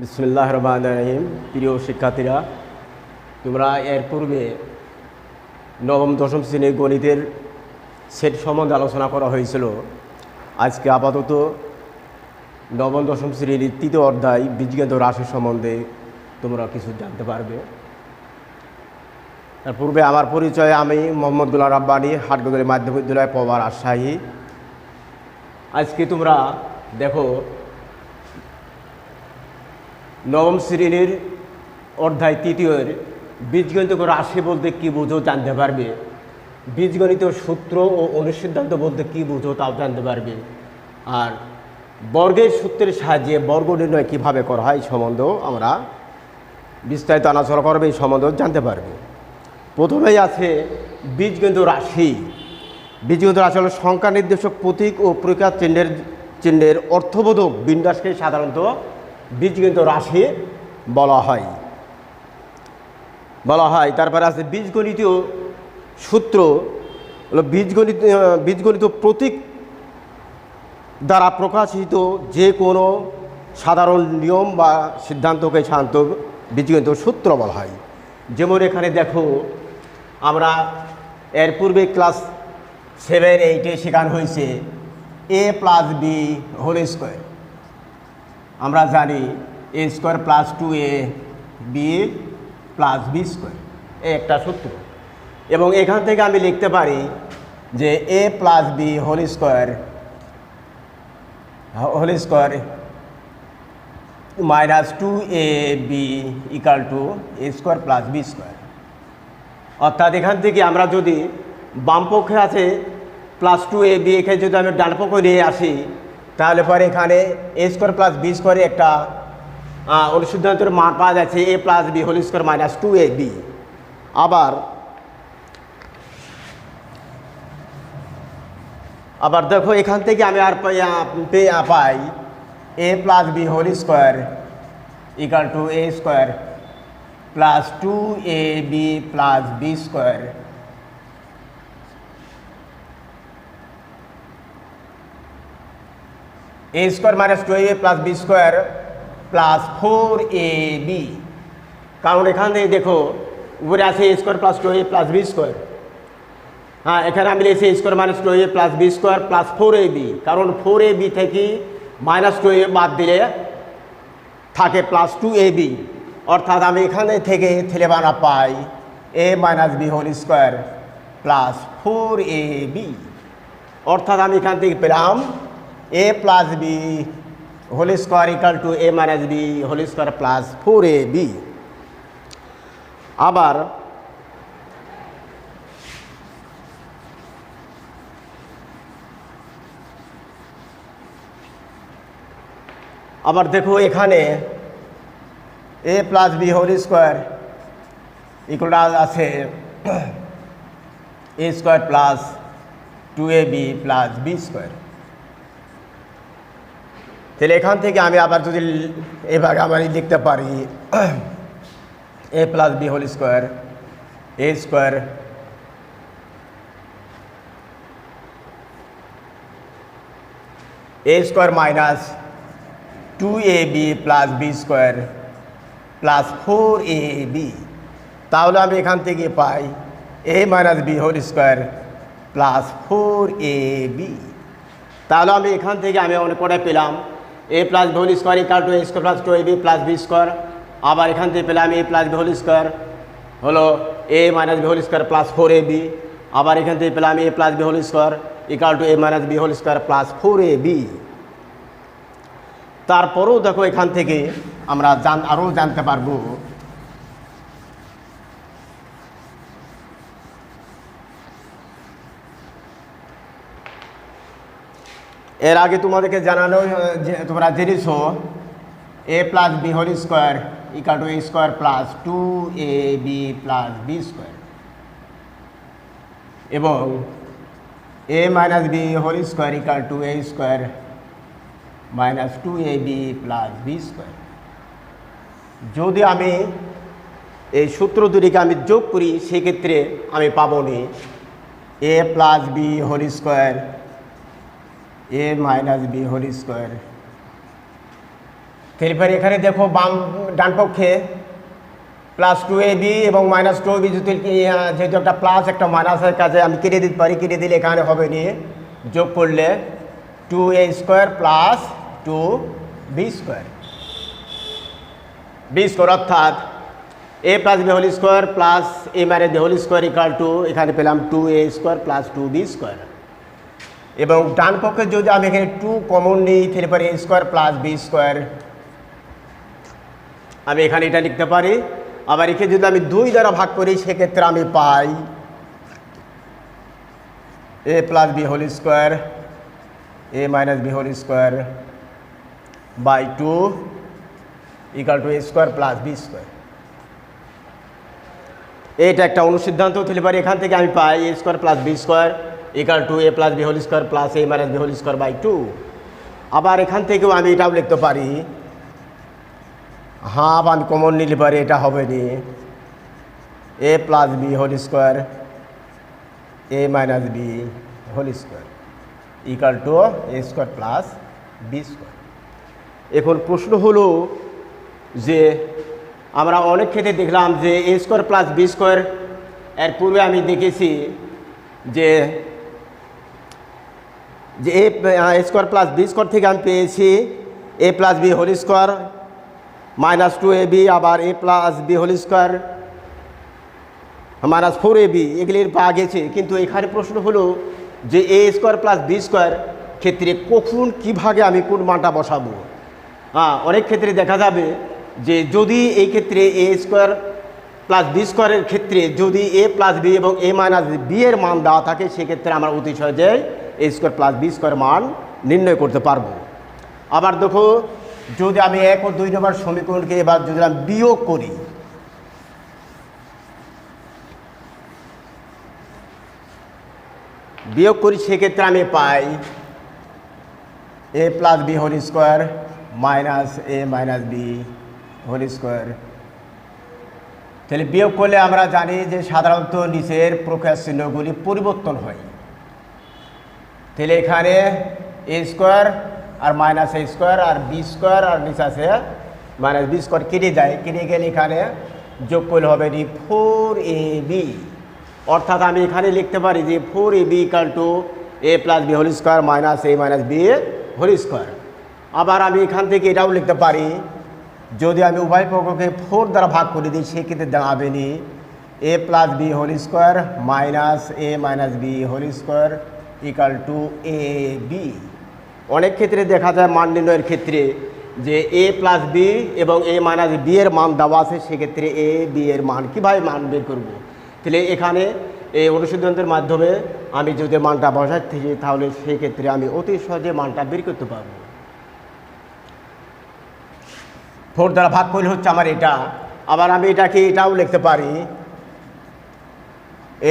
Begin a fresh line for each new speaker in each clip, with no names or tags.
বিসমিল্লাহির রহমানির রহিম। প্রিয় শিক্ষার্থীরা, তোমরা এর পূর্বে নবম দশম শ্রেণীর গণিতের সেট সম্বন্ধে আলোচনা করা হয়েছিল। আজকে আপাতত নবম দশম শ্রেণীর তৃতীয় অধ্যায় বীজগণিত রাশি সম্বন্ধে তোমরা কিছু জানতে পারবে। তার পূর্বে আমার পরিচয়, আমি মোহাম্মদ গোলাম রাব্বানী, হাটগোদারি মাধ্যমিক বিদ্যালয়, পবা, রাজশাহী। আজকে তোমরা দেখো নবম শ্রেণীর অধ্যায় তৃতীয়ের বীজগণিত রাশি বলতে কী বুঝো জানতে পারবে, বীজগণিত সূত্র ও অনুসিদ্ধান্ত বলতে কী বুঝো তাও জানতে পারবে, আর বর্গের সূত্রের সাহায্যে বর্গ নির্ণয় কীভাবে করা হয় এই সম্বন্ধেও আমরা বিস্তারিত আলোচনা করবে, এই সম্বন্ধেও জানতে পারবে। প্রথমেই আছে বীজগণিত রাশি। বীজগণিত রাশি হল সংখ্যা নির্দেশক প্রতীক ও প্রকার চিহ্নের অর্থবোধক বিন্যাসকে সাধারণত বীজগণিত রাশি বলা হয়। তারপরে আছে বীজগণিতীয় সূত্র, হলো বীজগণিত প্রতীক দ্বারা প্রকাশিত যে কোনো সাধারণ নিয়ম বা সিদ্ধান্তকে সাধারণত বীজগণিত সূত্র বলা হয়। যেমন এখানে দেখো, আমরা এর পূর্বে ক্লাস 7-8 শেখানো হয়েছে a + b হোল স্কোয়ার। আমরা জানি a² + 2ab + b² এই একটা সূত্র, এবং এখান থেকে আমি লিখতে পারি যে a + b whole square -2ab = a² + b²। অর্থাৎ এখান থেকে আমরা যদি বাম পক্ষে আছে +2ab, এখানে যদি আমি ডান পক্ষে নিয়ে আসি, তাহলে পরে এখানে a² + b² একটা অনুসিদ্ধান্তের মান পাওয়া যাচ্ছে a + b whole square -2ab। আবার দেখো, এখান থেকে আমি আর পাই a + b whole square = a² + 2ab + b²। a² - 2ab + b² + 4ab। কারণ এখান থেকে দেখো উপরে আছে a² + 2ab + b²। হ্যাঁ, এখানে আমি লিখেছি a² - 2ab + b² + 4ab, কারণ 4ab থেকে -2ab বাদ দিলে থাকে +2ab। অর্থাৎ আমি এখানে থেকে ছেলেবানা পাই a - b whole square + 4ab। অর্থাৎ আমি এখান থেকে পেলাম a + b whole square = a - b whole square + 4ab। আবার দেখো, এখানে a + b হোল স্কোয়ার = আছে a² + 2ab + b²। তাহলে এখান থেকে আমি আবার যদি এভাবে আবার লিখতে পারি a + b whole square a² - 2ab + b² + 4ab। তাহলে আমি এখান থেকে পাই a - b whole square + 4ab। তাহলে আমি এখান থেকে আমি অনেক কটা পেলাম a + b whole square = a² + 2ab + b²। আবার এখান থেকে পেলাম a + b হোল স্কোয়ার হলো a - b whole square + 4ab। আবার এখান থেকে পেলাম a + b whole square = a - b whole square + 4ab। তারপরেও দেখো, এখান থেকে আমরা আরও জানতে পারবো এর আগে তোমাদেরকে জানানো যে তোমরা জেনেছো a + b whole square = a² + 2ab + b² এবং a - b whole square = a² - 2ab + b²। যদি আমি এই সূত্র দুটিকে আমি যোগ করি, সেক্ষেত্রে আমি পাবো নি a + b whole square a - b whole square এরপরে এখানে দেখো বাম ডান পক্ষে প্লাস 2ab এবং মাইনাস 2ab যেহেতু একটা প্লাস একটা মাইনাসের কাছে আমি কেটে দিতে পারি, কেটে দিলে এখানে হবে নিয়ে যোগ করলে 2a² প্লাস 2b² অর্থাৎ a plus b whole square plus a minus b whole square equal to এখানে পেলাম 2a² প্লাস 2b² এবং ডান পক্ষে যদি আমি এখানে 2 কমন নিই তাহলে a² প্লাস b² আমি এখানে এটা লিখতে পারি। আবার এখানে যদি আমি 2 দ্বারা ভাগ করি সেক্ষেত্রে আমি পাই a plus b whole square a minus b whole square by 2 equal to a² plus b²। এটা একটা অনুসিদ্ধান্ত হতে পারে, এখান থেকে আমি পাই a² plus b² equal to a plus b whole square plus a minus b whole square by 2। আবার এখান থেকেও আমি এটাও লিখতে পারি, হাফ আমি কমন নিলে পারি, এটা হবে নি a plus b whole square a minus b whole square equal to a² plus b²। এখন প্রশ্ন হলো যে আমরা অনেক ক্ষেত্রে দেখলাম যে a² প্লাস b² এর পূর্বে আমি দেখেছি যে a² প্লাস b² থেকে আমি পেয়েছি a plus b whole square minus 2ab আবার a plus b whole square minus 4ab এগুলির পাওয়া গেছে। কিন্তু এখানে প্রশ্ন হলো যে a² প্লাস b² ক্ষেত্রে কখন কীভাবে আমি কোন মানটা বসাবো। অনেক ক্ষেত্রে দেখা যাবে যে যদি এই ক্ষেত্রে a² প্লাস b² এর ক্ষেত্রে যদি a প্লাস b এবং a মাইনাস b এর মান দেওয়া থাকে সেক্ষেত্রে আমরা অতি সহজেই a² প্লাস b² মান নির্ণয় করতে পারবো। আবার দেখো যদি আমি 1 ও 2 নম্বর সমীকরণকে এবার যদি আমি বিয়োগ করি সেক্ষেত্রে আমি পাই a plus b whole square minus a minus b whole square. তাহলে বিয়োগ করলে আমরা জানি যে সাধারণত নিচের প্রকাশ চিহ্নগুলি পরিবর্তন হয়। তাহলে এখানে a² আর মাইনাস a² আর b² আর নিচে আছে মাইনাস b² কেটে যায়, কেটে গেলে এখানে যোগ করলে হবে 4ab অর্থাৎ আমি এখানে লিখতে পারি যে 4ab equal to a plus b whole square minus a minus b whole square. আবার আমি এখান থেকে এটাও লিখতে পারি যদি আমি উভয় পক্ষকে 4 দ্বারা ভাগ করে দিই সেক্ষেত্রে দাঁড়াবে নি a plus b whole square minus a minus b whole square equal to ab। অনেক ক্ষেত্রে দেখা যায় মান নির্ণয়ের ক্ষেত্রে যে a প্লাস b এবং a মাইনাস b এর মান দেওয়া আছে, সেক্ষেত্রে a b এর মান কীভাবে মান বের করব। তাহলে এখানে এই অনুসিদ্ধান্তের মাধ্যমে আমি যদি মানটা বসাচ্ছি তাহলে সেক্ষেত্রে আমি অতি সহজে মানটা বের করতে পারব। 4 দ্বারা ভাগ করলে হচ্ছে আমার এটা। আবার আমি এটাকে এটাও লিখতে পারি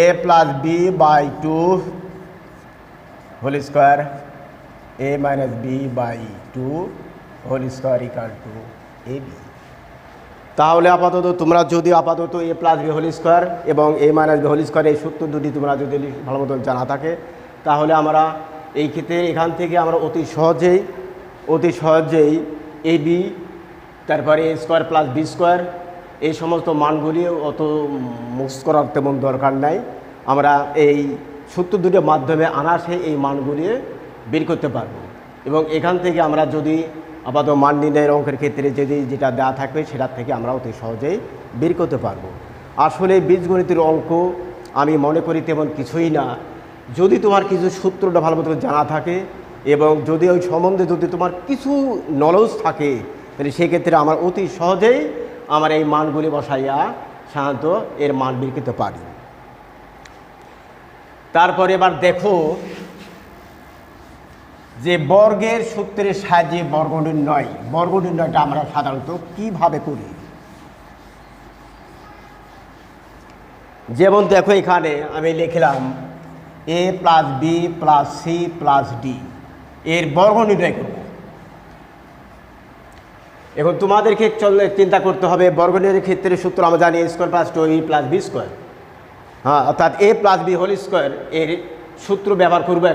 a plus b by 2 whole square a minus b by 2 whole square equal to ab। তাহলে আপাতত তোমরা যদি আপাতত a plus b whole square এবং a minus b whole square এই সূত্র দুটি তোমরা যদি ভালো মতন জানা থাকে তাহলে আমরা এই ক্ষেত্রে এখান থেকে আমরা অতি সহজেই ab তারপরে a² প্লাস b² এই সমস্ত মানগুলি অত মুখস্থ করার তেমন দরকার নাই, আমরা এই সূত্র দুটির মাধ্যমে অনায়াসে এই মানগুলি বের করতে পারবো। এবং এখান থেকে আমরা যদি আপাতত মান নির্ণয়ের অঙ্কের ক্ষেত্রে যদি যেটা দেওয়া থাকবে সেটার থেকে আমরা অতি সহজেই বের করতে পারবো। আসলে বীজগণিতের অঙ্ক আমি মনে করি তেমন কিছুই না, যদি তোমার কিছু সূত্রটা ভালো মতো জানা থাকে এবং যদি ওই সম্বন্ধে যদি তোমার কিছু নলেজ থাকে তাহলে সেক্ষেত্রে আমার অতি সহজেই আমার এই মানগুলি বসাইয়া সাধারণত এর মান বের করতে পারি। তারপরে এবার দেখো যে বর্গের সূত্রের সাহায্যে বর্গ নির্ণয়টা আমরা সাধারণত কিভাবে করি। যেমন দেখো এখানে আমি লিখলাম a plus b plus c plus d এর বর্গ নির্ণয় করব। এখন তোমাদেরকে চিন্তা করতে হবে বর্গ নির্ণয়ের ক্ষেত্রে সূত্র আমরা জানি a² plus 2ab plus b²। অর্থাৎ a plus b whole square এর সূত্র ব্যবহার করবো।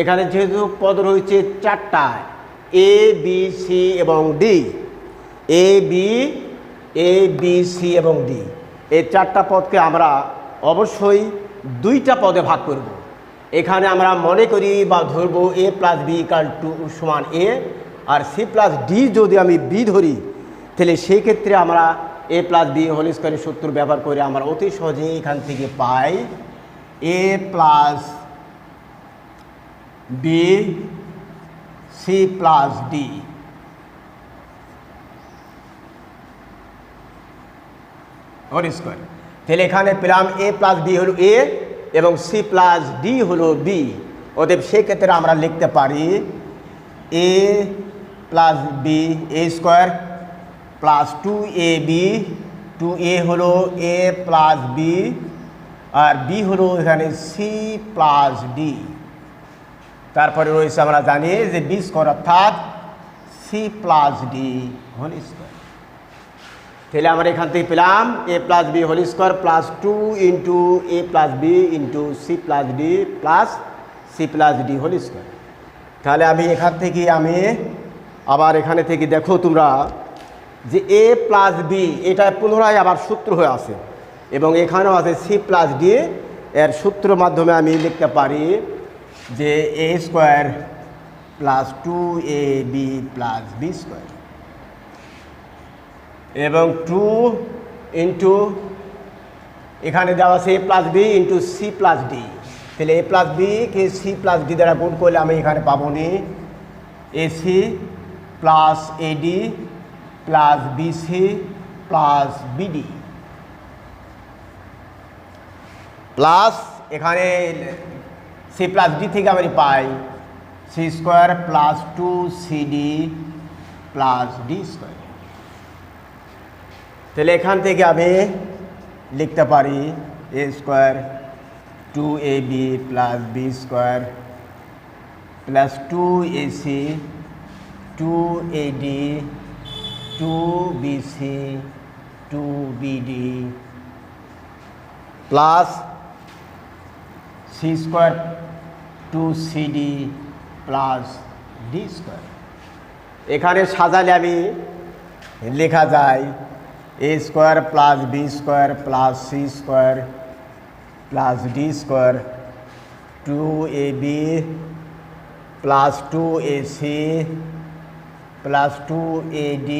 এখানে যেহেতু পদ রয়েছে 4টা এ বি সি এবং ডি, এ বি সি এবং ডি, এই চারটা পদকে আমরা অবশ্যই দুইটা পদে ভাগ করব। এখানে আমরা মনে করি বা ধরবো a plus b equal to সমান এ, আর সি প্লাস ডি যদি আমি বি ধরি, তাহলে সেই ক্ষেত্রে আমরা এ প্লাস বি হোল স্কয়ারের সূত্র ব্যবহার করে আমরা অতি সহজেই এখান থেকে পাই a plus b c plus d whole square. তাহলে এখানে পেলাম এ প্লাস বি হলো এ এবং সি প্লাস ডি হলো বি। অতএব সেক্ষেত্রে আমরা লিখতে পারি a plus b a square plus 2ab, 2a হলো এ প্লাস বি আর বি হলো এখানে সি প্লাস ডি। তারপরে রয়েছে আমরা জানি যে বি স্কোয়ার অর্থাৎ c plus d whole square. তাহলে আমরা এখান থেকে পেলাম a plus b whole square plus 2 into a plus b into c plus d plus c plus d whole square. তাহলে আমি এখান থেকে আবার এখানে থেকে দেখো তোমরা যে এ প্লাস বি এটা পুনরায় আবার সূত্র হয়ে আছে এবং এখানেও আছে সি প্লাস ডি। এর সূত্র মাধ্যমে আমি লিখতে পারি যে a square plus 2ab plus b square এবং 2 ইন্টু এখানে দেওয়া আছে a plus b into c plus d. তাহলে এ প্লাস বিকে সি প্লাস ডি দ্বারা গুণ করলে আমি এখানে পাবো নি ac plus ad plus bc plus bd plus এখানে সি প্লাস ডি থেকে আমি পাই c square plus 2cd plus d square. তাহলে এখান থেকে আমি লিখতে পারি a square 2ab plus b square plus 2ac 2ad 2bc 2bd plus c square 2cd plus d square. এখানে সাজালে আমি লেখা যায় a square plus b square plus c square plus d square 2ab plus 2ac plus 2ad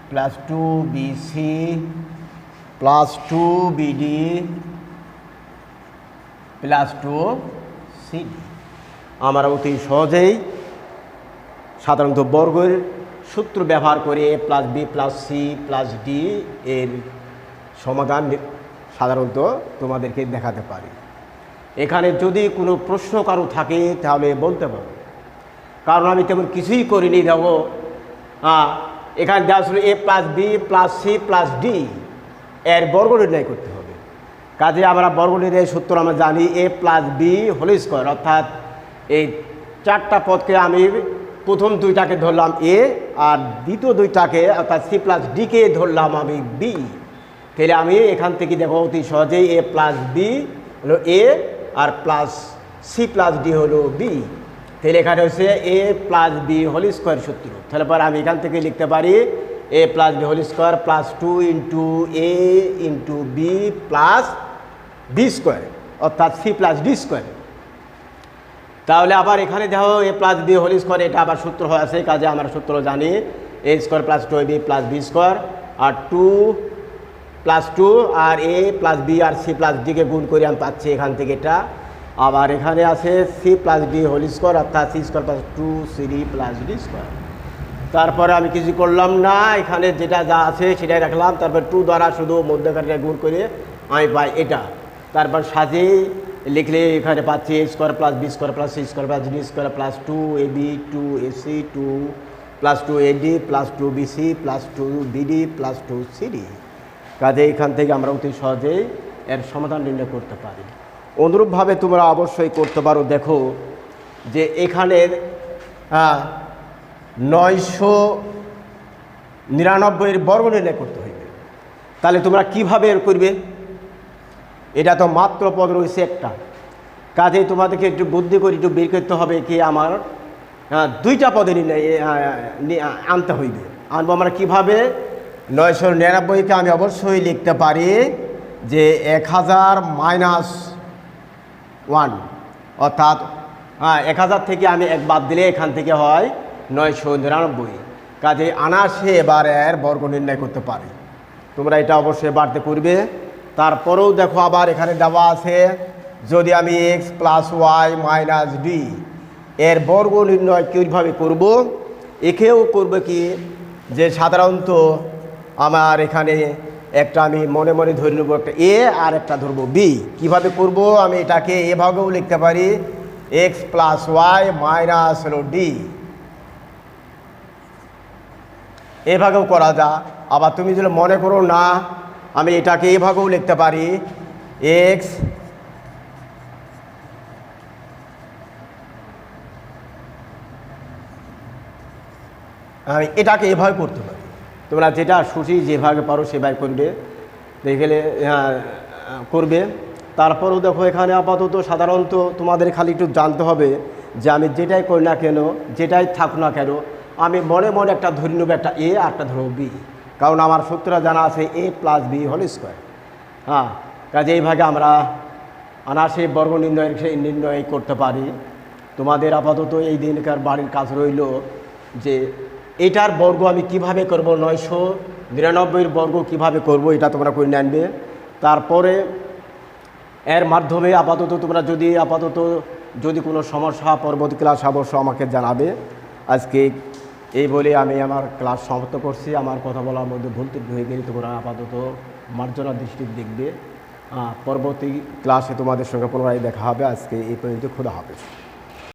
plus 2bc plus 2bd plus 2cd। আমরা অতি সহজেই সাধারণত বর্গের সূত্র ব্যবহার করে a plus b plus c plus d এর সমাধান সাধারণত তোমাদেরকে দেখাতে পারি। এখানে যদি কোনো প্রশ্ন কারো থাকে তাহলে বলতে পারো, কারণ আমি তেমন কিছুই করিনি। দেখো এখানে দেওয়া ছিল a plus b plus c plus d এর বর্গ নির্ণয় করতে হবে। কাজে আমরা বর্গ নির্ণয়ের সূত্র আমরা জানি এ প্লাস বি হোল স্কোয়ার, অর্থাৎ এই চারটা পদকে আমি প্রথম দুইটাকে ধরলাম এ আর দ্বিতীয় দুইটাকে অর্থাৎ সি প্লাস ডিকে ধরলাম আমি বি। তাহলে আমি এখান থেকে দেখো অতি সহজেই এ প্লাস বি হলো এ আর প্লাস সি প্লাস ডি হলো বি। তাহলে এখানে হচ্ছে a plus b whole square সূত্র। তাহলে পরে আমি এখান থেকে লিখতে পারি a plus b whole square plus 2 into a into b plus b square অর্থাৎ সি প্লাস ডি স্কোয়ার। তাহলে আবার এখানে দেখো a plus b whole square এটা আবার সূত্র হয়ে আছে। কাজে আমরা সূত্র জানি a square plus 2ab plus b square R 2 plus 2 R A plus B R c plus decay গুণ করে আমি পাচ্ছি এখান থেকে এটা। আবার এখানে আছে c plus d whole square অর্থাৎ c square plus 2cd plus d square. তারপরে আমি কিছু করলাম না, এখানে যেটা যা আছে সেটাই রাখলাম। তারপর 2 দ্বারা শুধু মধ্যখানে গুণ করে আমি পাই এটা। তারপর সাজিয়ে লিখলে এখানে পাচ্ছি a square plus b square plus c square plus d square plus 2ab 2ac 2 plus 2ad plus 2bc plus 2bd plus 2cd। কাজে এখান থেকে আমরা অতি সহজেই এর সমাধান নির্ণয় করতে পারি। অনুরূপভাবে তোমরা অবশ্যই করতে পারো। দেখো যে এখানের 999 বর্গ নির্ণয় করতে হইবে। তাহলে তোমরা কিভাবে এর করবে? এটা তো মাত্র পদ রয়েছে একটা। কাজেই তোমাদেরকে একটু বুদ্ধি করে একটু বের করতে হবে কি আমার হ্যাঁ, দুইটা পদে আনতে হইবে। আনবো আমরা কীভাবে? 999কে আমি অবশ্যই লিখতে পারি যে 1000 - 1, অর্থাৎ 1000 থেকে আমি এক বাদ দিলে এখান থেকে হয় 999। কাজে আনাসে এবার এর বর্গ নির্ণয় করতে পারি। তোমরা এটা অবশ্যই বাড়তে করবে। তারপরেও দেখো আবার এখানে দেওয়া আছে, যদি আমি x + y - d এর বর্গ নির্ণয় কীভাবে করব? একেও করবে কি যে সাধারণত আমার এখানে একটা আমি মনে মনে ধরে নেব একটা a আর একটা ধরবো b। কিভাবে করব? আমি এটাকে এভাবেও লিখতে পারি x + y - d, এভাবেও করা যায়। আবার তুমি যদি মনে করো না, আমি এটাকে এভাবেও লিখতে পারি x আমি এটাকে এভাবে করতে পারি। তোমরা যেটা খুশি যেভাবে পারো সেভাবে করবে, দেখলে করবে। তারপরেও দেখো এখানে আপাতত সাধারণত তোমাদের খালি একটু জানতে হবে যে আমি যেটাই করি না কেন, যেটাই থাক না কেন, আমি মনে মনে একটা ধরে নেবো একটা a আর একটা ধরবো b, কারণ আমার সূত্রটা জানা আছে a + b হোল স্কোয়ার। কাজে এইভাবে আমরা অনায়াসে বর্গ নির্ণয় করতে পারি। তোমাদের আপাতত এই দিনকার বাড়ির কাজ রইল যে এটার বর্গ আমি কিভাবে করব, 999 বর্গ কিভাবে করব, এটা তোমরা করে আনবে। তারপরে এর মাধ্যমে আপাতত তোমরা যদি কোনো সমস্যা পরবর্তী ক্লাস অবশ্য আমাকে জানাবে। আজকে এই বলে আমি আমার ক্লাস সমাপ্ত করছি। আমার কথা বলার মধ্যে ভুল ত্রুটি হয়ে গেলে তোমরা আপাতত মার্জনা দৃষ্টি দেখবে। পরবর্তী ক্লাসে তোমাদের সঙ্গে পুনরায় দেখা হবে। আজকে এই পর্যন্ত, খোদা হাফেজ।